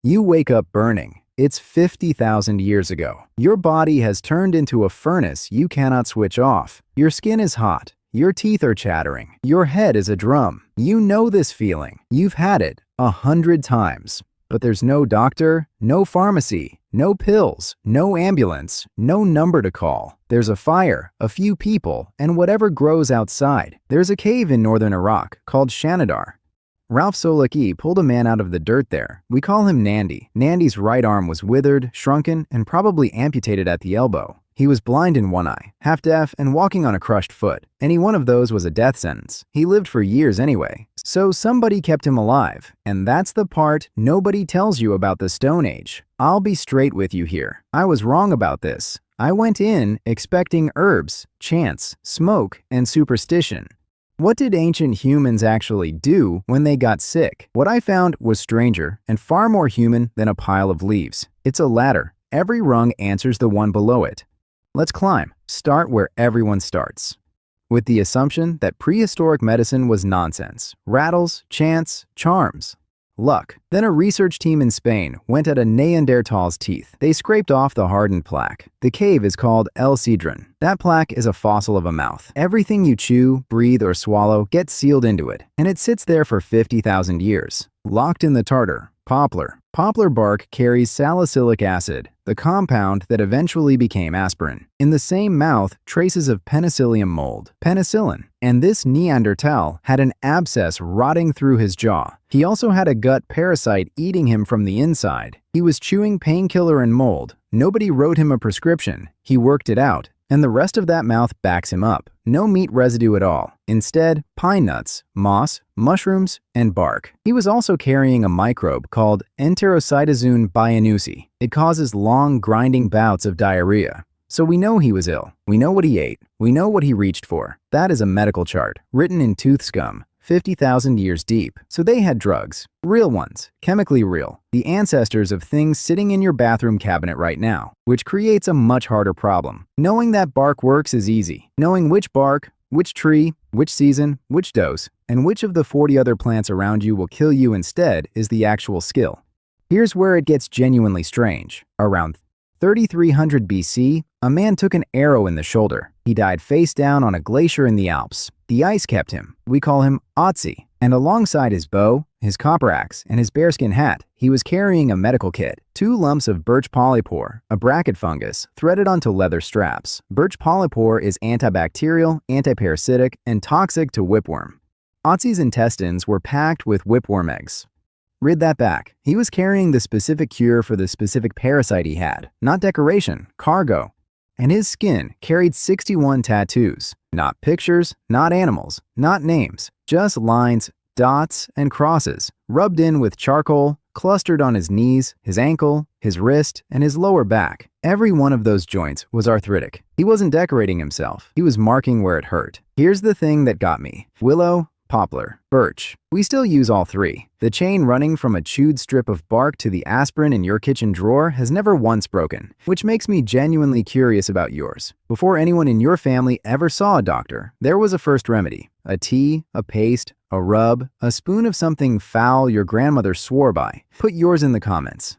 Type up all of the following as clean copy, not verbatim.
You wake up burning. It's 50,000 years ago. Your body has turned into a furnace you cannot switch off. Your skin is hot. Your teeth are chattering. Your head is a drum. You know this feeling. You've had it 100 times. But there's no doctor, no pharmacy, no pills, no ambulance, no number to call. There's a fire, a few people, and whatever grows outside. There's a cave in northern Iraq called Shanidar. Ralph Solaki pulled a man out of the dirt there. We call him Nandy. Nandy's right arm was withered, shrunken, and probably amputated at the elbow. He was blind in one eye, half deaf, and walking on a crushed foot. Any one of those was a death sentence. He lived for years anyway. So somebody kept him alive. And that's the part nobody tells you about the Stone Age. I'll be straight with you here. I was wrong about this. I went in expecting herbs, chance, smoke, and superstition. What did ancient humans actually do when they got sick? What I found was stranger and far more human than a pile of leaves. It's a ladder. Every rung answers the one below it. Let's climb. Start where everyone starts. With the assumption that prehistoric medicine was nonsense. Rattles, chants, charms. Luck. Then a research team in Spain went at a Neanderthal's teeth. They scraped off the hardened plaque. The cave is called El Sidrón. That plaque is a fossil of a mouth. Everything you chew, breathe, or swallow gets sealed into it, and it sits there for 50,000 years. Locked in the tartar, poplar. Poplar bark carries salicylic acid, the compound that eventually became aspirin. In the same mouth, traces of Penicillium mold, penicillin. And this Neanderthal had an abscess rotting through his jaw. He also had a gut parasite eating him from the inside. He was chewing painkiller and mold. Nobody wrote him a prescription. He worked it out. And the rest of that mouth backs him up. No meat residue at all. Instead, pine nuts, moss, mushrooms, and bark. He was also carrying a microbe called Enterocytozoon bianusi. It causes long, grinding bouts of diarrhea. So we know he was ill. We know what he ate. We know what he reached for. That is a medical chart, written in tooth scum, 50,000 years deep. So they had drugs. Real ones. Chemically real. The ancestors of things sitting in your bathroom cabinet right now, which creates a much harder problem. Knowing that bark works is easy. Knowing which bark, which tree, which season, which dose, and which of the 40 other plants around you will kill you instead is the actual skill. Here's where it gets genuinely strange. Around 3300 BC, a man took an arrow in the shoulder. He died face down on a glacier in the Alps. The ice kept him. We call him Ötzi. And alongside his bow, his copper axe, and his bearskin hat, he was carrying a medical kit. 2 lumps of birch polypore, a bracket fungus, threaded onto leather straps. Birch polypore is antibacterial, antiparasitic, and toxic to whipworm. Ötzi's intestines were packed with whipworm eggs. Read that back. He was carrying the specific cure for the specific parasite he had, not decoration, cargo. And his skin carried 61 tattoos. Not pictures, not animals, not names, just lines, dots, and crosses, rubbed in with charcoal, clustered on his knees, his ankle, his wrist, and his lower back. Every one of those joints was arthritic. He wasn't decorating himself. He was marking where it hurt. Here's the thing that got me. Willow, poplar, birch. We still use all 3. The chain running from a chewed strip of bark to the aspirin in your kitchen drawer has never once broken, which makes me genuinely curious about yours. Before anyone in your family ever saw a doctor, there was a first remedy. A tea, a paste, a rub, a spoon of something foul your grandmother swore by. Put yours in the comments.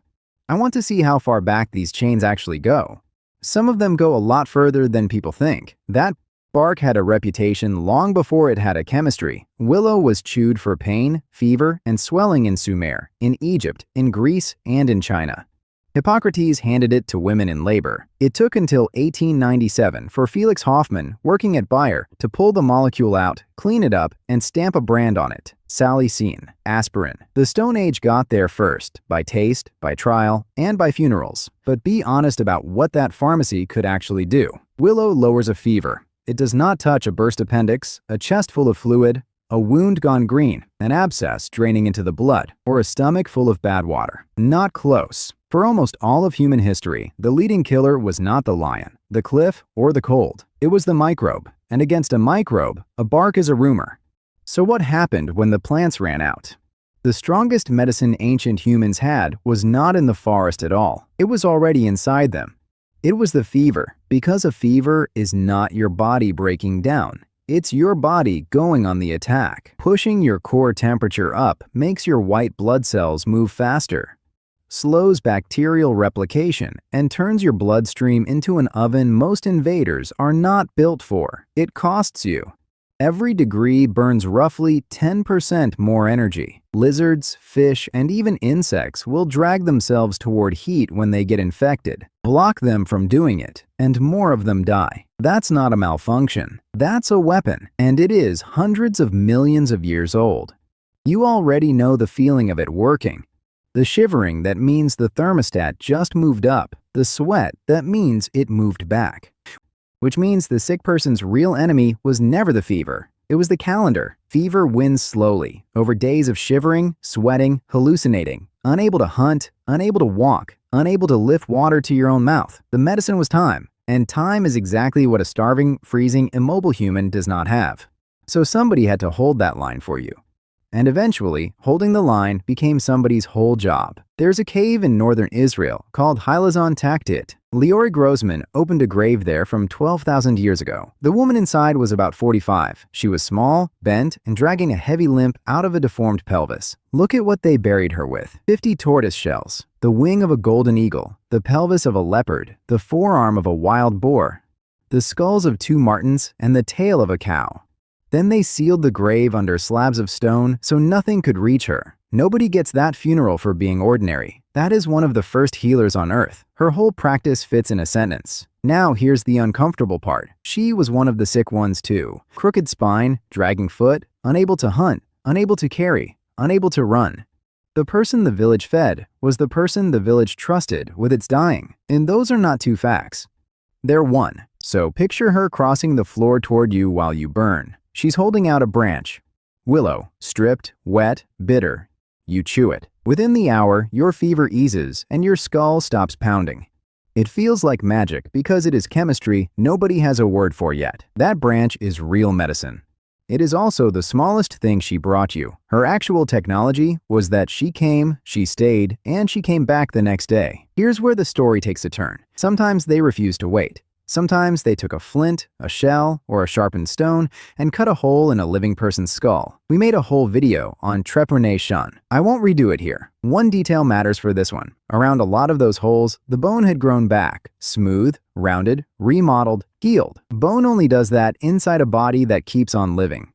I want to see how far back these chains actually go. Some of them go a lot further than people think. That bark had a reputation long before it had a chemistry. Willow was chewed for pain, fever, and swelling in Sumer, in Egypt, in Greece, and in China. Hippocrates handed it to women in labor. It took until 1897 for Felix Hoffmann, working at Bayer, to pull the molecule out, clean it up, and stamp a brand on it. Salicine, aspirin. The Stone Age got there first, by taste, by trial, and by funerals. But be honest about what that pharmacy could actually do. Willow lowers a fever. It does not touch a burst appendix, a chest full of fluid, a wound gone green, an abscess draining into the blood, or a stomach full of bad water. Not close. For almost all of human history, the leading killer was not the lion, the cliff, or the cold. It was the microbe. And against a microbe, a bark is a rumor. So what happened when the plants ran out? The strongest medicine ancient humans had was not in the forest at all. It was already inside them. It was the fever, because a fever is not your body breaking down. It's your body going on the attack. Pushing your core temperature up makes your white blood cells move faster. slows bacterial replication, and turns your bloodstream into an oven most invaders are not built for. It costs you. Every degree burns roughly 10% more energy. Lizards, fish, and even insects will drag themselves toward heat when they get infected. Block them from doing it, and more of them die. That's not a malfunction. That's a weapon, and it is hundreds of millions of years old. You already know the feeling of it working. The shivering that means the thermostat just moved up. The sweat that means it moved back. Which means the sick person's real enemy was never the fever. It was the calendar. Fever wins slowly, over days of shivering, sweating, hallucinating, unable to hunt, unable to walk, unable to lift water to your own mouth. The medicine was time, and time is exactly what a starving, freezing, immobile human does not have. So somebody had to hold that line for you. And eventually, holding the line became somebody's whole job. There's a cave in northern Israel called Hylazon Taktit. Leori Grossman opened a grave there from 12,000 years ago. The woman inside was about 45. She was small, bent, and dragging a heavy limp out of a deformed pelvis. Look at what they buried her with. 50 tortoise shells, the wing of a golden eagle, the pelvis of a leopard, the forearm of a wild boar, the skulls of 2 martens, and the tail of a cow. Then they sealed the grave under slabs of stone so nothing could reach her. Nobody gets that funeral for being ordinary. That is one of the first healers on earth. Her whole practice fits in a sentence. Now here's the uncomfortable part. She was one of the sick ones too. Crooked spine, dragging foot, unable to hunt, unable to carry, unable to run. The person the village fed was the person the village trusted with its dying. And those are not 2 facts. They're one. So picture her crossing the floor toward you while you burn. She's holding out a branch. Willow, stripped, wet, bitter. You chew it. Within the hour, your fever eases and your skull stops pounding. It feels like magic because it is chemistry nobody has a word for yet. That branch is real medicine. It is also the smallest thing she brought you. Her actual technology was that she came, she stayed, and she came back the next day. Here's where the story takes a turn. Sometimes they refused to wait. Sometimes they took a flint, a shell, or a sharpened stone and cut a hole in a living person's skull. We made a whole video on trepanation. I won't redo it here. One detail matters for this one. Around a lot of those holes, the bone had grown back, smooth, rounded, remodeled, healed. Bone only does that inside a body that keeps on living.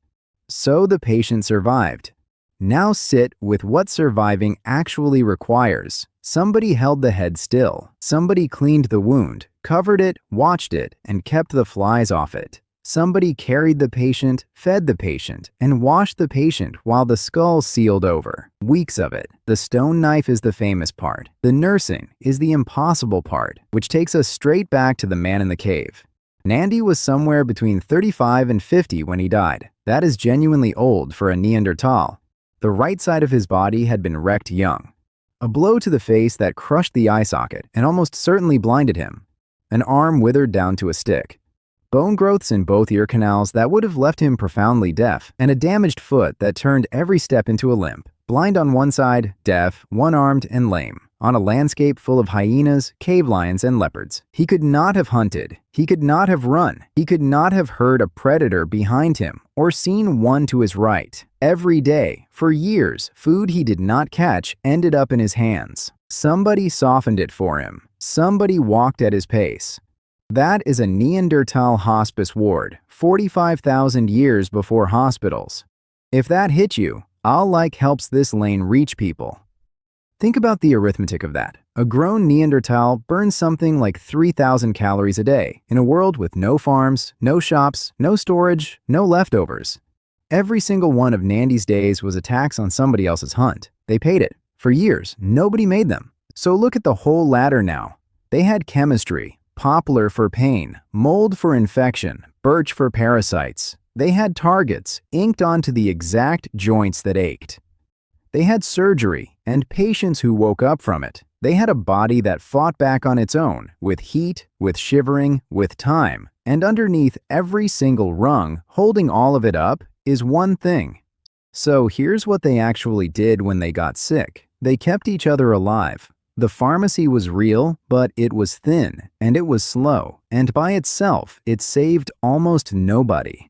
So the patient survived. Now sit with what surviving actually requires. Somebody held the head still. Somebody cleaned the wound, covered it, watched it, and kept the flies off it. Somebody carried the patient, fed the patient, and washed the patient while the skull sealed over. Weeks of it. The stone knife is the famous part. The nursing is the impossible part, which takes us straight back to the man in the cave. Nandi was somewhere between 35 and 50 when he died. That is genuinely old for a Neanderthal. The right side of his body had been wrecked young. A blow to the face that crushed the eye socket and almost certainly blinded him. An arm withered down to a stick. Bone growths in both ear canals that would have left him profoundly deaf, and a damaged foot that turned every step into a limp. Blind on one side, deaf, one-armed, and lame. On a landscape full of hyenas, cave lions, and leopards. He could not have hunted. He could not have run. He could not have heard a predator behind him or seen one to his right. Every day, for years, food he did not catch ended up in his hands. Somebody softened it for him. Somebody walked at his pace. That is a Neanderthal hospice ward, 45,000 years before hospitals. If that hit you, Allah helps this lane reach people. Think about the arithmetic of that. A grown Neanderthal burns something like 3,000 calories a day in a world with no farms, no shops, no storage, no leftovers. Every single one of Nandi's days was a tax on somebody else's hunt. They paid it. For years, nobody made them. So look at the whole ladder now. They had chemistry, poplar for pain, mould for infection, birch for parasites. They had targets inked onto the exact joints that ached. They had surgery and patients who woke up from it. They had a body that fought back on its own, with heat, with shivering, with time. And underneath every single rung, holding all of it up, is one thing. So here's what they actually did when they got sick. They kept each other alive. The pharmacy was real, but it was thin, and it was slow, and by itself, it saved almost nobody.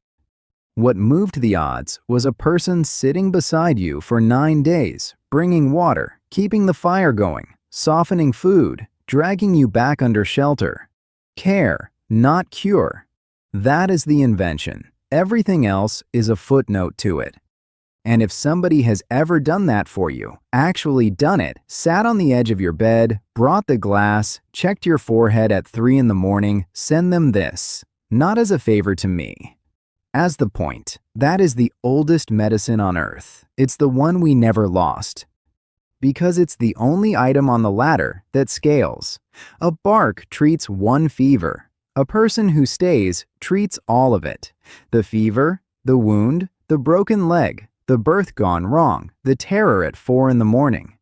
What moved the odds was a person sitting beside you for 9 days, bringing water, keeping the fire going, softening food, dragging you back under shelter. Care, not cure. That is the invention. Everything else is a footnote to it. And if somebody has ever done that for you, actually done it, sat on the edge of your bed, brought the glass, checked your forehead at 3 in the morning, send them this. Not as a favor to me. As the point, that is the oldest medicine on earth. It's the one we never lost. Because it's the only item on the ladder that scales. A bark treats one fever. A person who stays treats all of it. The fever, the wound, the broken leg, the birth gone wrong, the terror at 4 in the morning.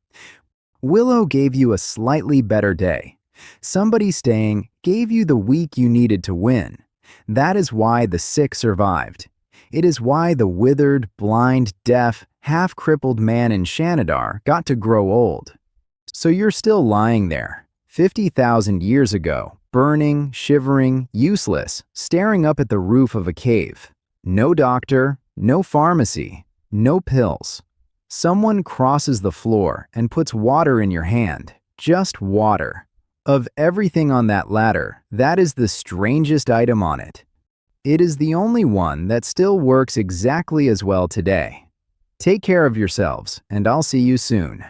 Willow gave you a slightly better day. Somebody staying gave you the week you needed to win. That is why the sick survived. It is why the withered, blind, deaf, half-crippled man in Shanidar got to grow old. So you're still lying there, 50,000 years ago, burning, shivering, useless, staring up at the roof of a cave. No doctor, no pharmacy, no pills. Someone crosses the floor and puts water in your hand. Just water. Of everything on that ladder, that is the strangest item on it. It is the only one that still works exactly as well today. Take care of yourselves, and I'll see you soon.